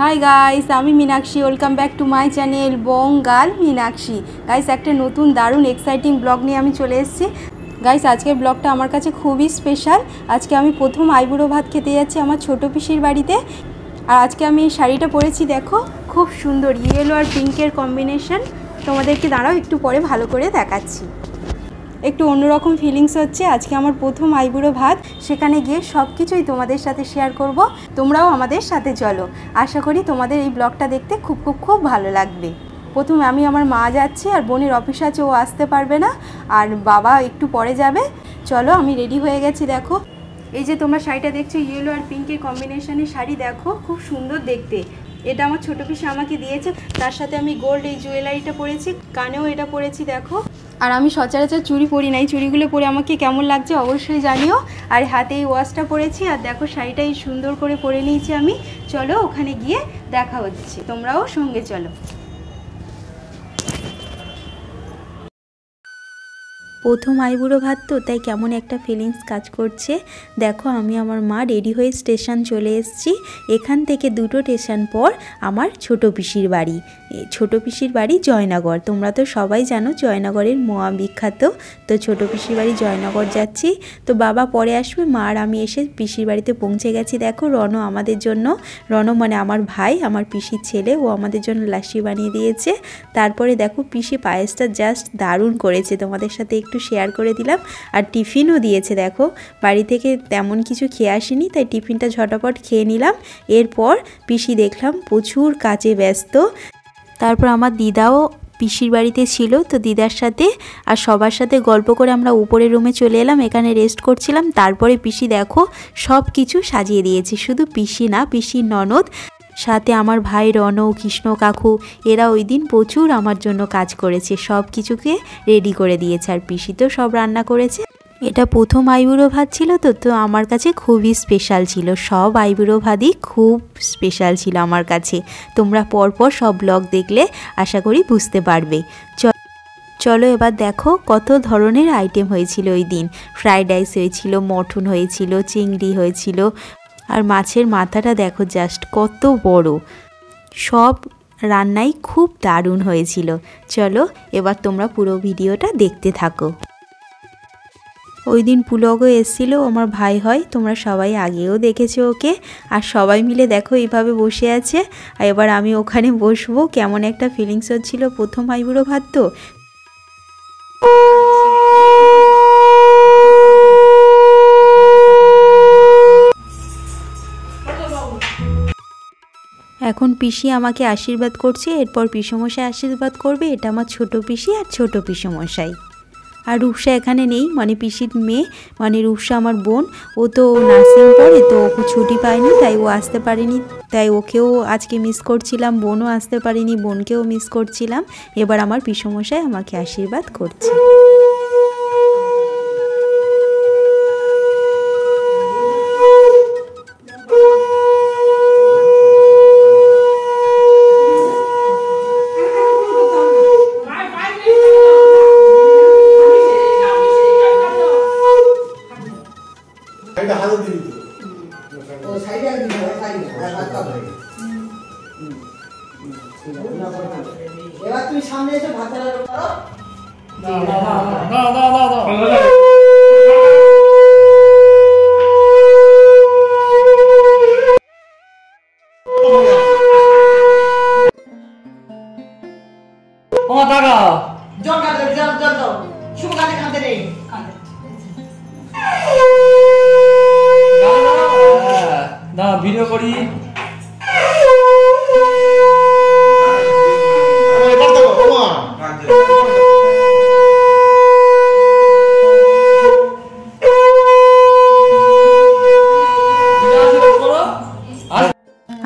Hi guys, আমি Meenakshi. Welcome back to my channel বঙ্গাল Meenakshi. Guys, একটা নতুন দারুণ এক্সাইটিং ব্লগ নিয়ে আমি চলে এসেছি। গাইস, আজকের ব্লগটা আমার কাছে খুবই স্পেশাল। আজকে আমি প্রথম আইবুড়ো ভাত খেতে যাচ্ছি আমার ছোটো পিসির বাড়িতে। আর আজকে আমি এই শাড়িটা পরেছি, দেখো খুব সুন্দর ইয়েলো আর পিঙ্কের কম্বিনেশন। তোমাদেরকে দাঁড়াও একটু পরে ভালো করে দেখাচ্ছি। একটু অন্যরকম ফিলিংস হচ্ছে। আজকে আমার প্রথম আইবুড়ো ভাত, সেখানে গিয়ে সব কিছুই তোমাদের সাথে শেয়ার করব। তোমরাও আমাদের সাথে চলো। আশা করি তোমাদের এই ব্লগটা দেখতে খুব ভালো লাগবে। প্রথমে আমি আমার মা যাচ্ছি, আর বোনের অফিস আছে, ও আসতে পারবে না, আর বাবা একটু পরে যাবে। চলো, আমি রেডি হয়ে গেছি। দেখো এই যে তোমরা শাড়িটা দেখছো, ইয়েলো আর পিঙ্কের কম্বিনেশনের শাড়ি, দেখো খুব সুন্দর দেখতে। এটা আমার ছোটো পিসি আমাকে দিয়েছে। তার সাথে আমি গোল্ড এই জুয়েলারিটা পরেছি, কানেও এটা পরেছি দেখো। আর আমি সচরাচর চুড়ি পরি নাই, চুড়িগুলো পরে আমাকে কেমন লাগছে অবশ্যই জানিও। আর হাতে এই ওয়াচটা পরেছি, আর দেখো শাড়িটা এই সুন্দর করে পরে নিয়েছি আমি। চলো ওখানে গিয়ে দেখা হচ্ছে, তোমরাও সঙ্গে চলো। প্রথম আইবুড়ো ভাত তো, তাই কেমন একটা ফিলিংস কাজ করছে। দেখো আমি আমার মা রেডি হয়ে স্টেশন চলে এসেছি। এখান থেকে 2টো স্টেশন পর আমার ছোটো পিসির বাড়ি। ছোটো পিসির বাড়ি জয়নগর। তোমরা তো সবাই জানো জয়নগরের মোয়া বিখ্যাত। তো ছোটো পিসির বাড়ি জয়নগর যাচ্ছি। তো বাবা পরে আসবে, মা আর আমি এসে পিসির বাড়িতে পৌঁছে গেছি। দেখো রণ আমাদের জন্য, রণ মানে আমার ভাই, আমার পিসির ছেলে, ও আমাদের জন্য লাসি বানিয়ে দিয়েছে। তারপরে দেখো পিসি পায়েসটা জাস্ট দারুণ করেছে, তোমাদের সাথে একটু শেয়ার করে দিলাম। আর টিফিনও দিয়েছে। দেখো বাড়ি থেকে তেমন কিছু খেয়ে আসিনি, তাই টিফিনটা ঝটাপট খেয়ে নিলাম। এরপর পিসি দেখলাম প্রচুর কাজে ব্যস্ত। তারপর আমার দিদাও পিসির বাড়িতে ছিল, তো দিদার সাথে আর সবার সাথে গল্প করে আমরা উপরের রুমে চলে এলাম, এখানে রেস্ট করছিলাম। তারপরে পিসি দেখো সব কিছু সাজিয়ে দিয়েছে। শুধু পিসি না, পিসির ননদ, সাথে আমার ভাই রণ, কৃষ্ণ কাকু, এরা ওই দিন প্রচুর আমার জন্য কাজ করেছে, সব কিছুকে রেডি করে দিয়েছে। আর পিসি তো সব রান্না করেছে। এটা প্রথম আইবুড়ো ভাত ছিল তো আমার কাছে খুবই স্পেশাল ছিল। সব আইবুড়ো ভাতই খুব স্পেশাল ছিল আমার কাছে। তোমরা পরপর সব ব্লগ দেখলে আশা করি বুঝতে পারবে। চলো এবার দেখো কত ধরনের আইটেম হয়েছিল ওই দিন। ফ্রাইড রাইস হয়েছিল, মটন হয়েছিল, চিংড়ি হয়েছিল, আর মাছের মাথাটা দেখো জাস্ট কত বড়। সব রান্নাই খুব দারুণ হয়েছিল। চলো এবার তোমরা পুরো ভিডিওটা দেখতে থাকো। ওই দিন পুলকও এসেছিলো, আমার ভাই হয়, তোমরা সবাই আগেও দেখেছো ওকে। আর সবাই মিলে দেখো এইভাবে বসে আছে। আর এবার আমি ওখানে বসবো। কেমন একটা ফিলিংস হচ্ছিল, প্রথম আইবুড়ো ভাত তো। এখন পিসি আমাকে আশীর্বাদ করছে, এরপর পিসমশাই আশীর্বাদ করবে। এটা আমার ছোটো পিসি আর ছোটো পিসমশাই। আর রূপসা এখানে নেই, মানে পিসির মেয়ে, মানে রূপসা আমার বোন। ও তো নার্সিং পড়ে, তো ওকে ছুটি পায়নি, তাই ও আসতে পারেনি। তাই ওকেও আজকে মিস করছিলাম, বোনও আসতে পারেনি, বোনকেও মিস করছিলাম। এবার আমার পিসমশাই আমাকে আশীর্বাদ করছে। এবার তুমি সামনে এসে ভাত ভিডিও করি।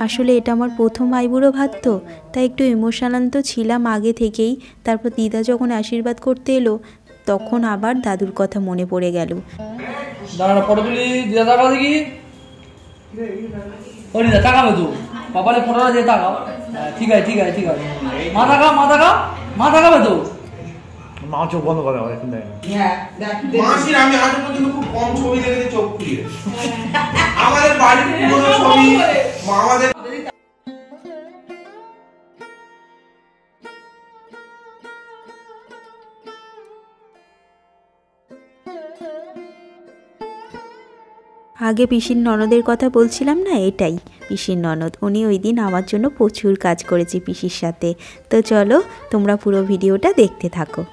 আসলে এটা আমার প্রথম আইবুড়ো ভাত তো, তাই একটু ইমোশনাল তো ছিলাম আগে থেকেই। তারপর দিদা যখন আশীর্বাদ করতে এলো, তখন আবার দাদুর কথা মনে পড়ে গেল। দাঁড়া ফটো তুলি, দিদা তাকাও দেখি। ও দিদা তাকাবে তো, কপালে ফটোটা দিয়ে তাকাও। ঠিক আছে ঠিক আছে ঠিক আছে। মা তাকাবে তো। মা চোখ বন্ধ করে এখন দেয়। হ্যাঁ মাসির আমি আজ পর্যন্ত খুব কম ছবি দেখেছি চোখ খুলে। আমাদের বাড়ির পুরো ছবি আমাদের আগে পিসির ননদের কথা বলছিলাম না, এটাই পিসির ননদ। উনি ওই দিন আমার জন্য প্রচুর কাজ করেছে পিসির সাথে। তো চলো তোমরা পুরো ভিডিওটা দেখতে থাকো।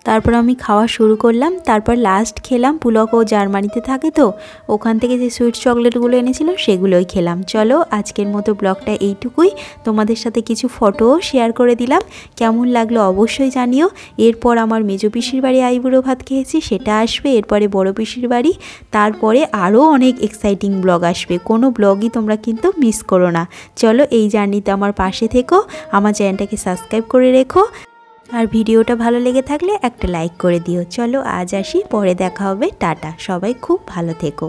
তারপর আমি খাওয়া শুরু করলাম। তারপর লাস্ট খেলাম, পুলক ও জার্মানিতে থাকে তো ওখান থেকে যে সুইট চকলেটগুলো এনেছিল সেগুলোই খেলাম। চলো আজকের মতো ব্লগটা এইটুকুই, তোমাদের সাথে কিছু ফটোও শেয়ার করে দিলাম। কেমন লাগলো অবশ্যই জানিও। এরপর আমার মেজো পিসির বাড়ি আইবুড়ো ভাত খেয়েছি, সেটা আসবে। এরপরে বড় পিসির বাড়ি, তারপরে আরও অনেক এক্সাইটিং ব্লগ আসবে। কোনো ব্লগই তোমরা কিন্তু মিস করো না। চলো এই জার্নিতে আমার পাশে থেকো, আমার চ্যানেলটাকে সাবস্ক্রাইব করে রেখো। আর ভিডিওটা ভালো লেগে থাকলে একটা লাইক করে দিও। চলো আজ আসি, পরে দেখা হবে, টাটা। সবাই খুব ভালো থেকো।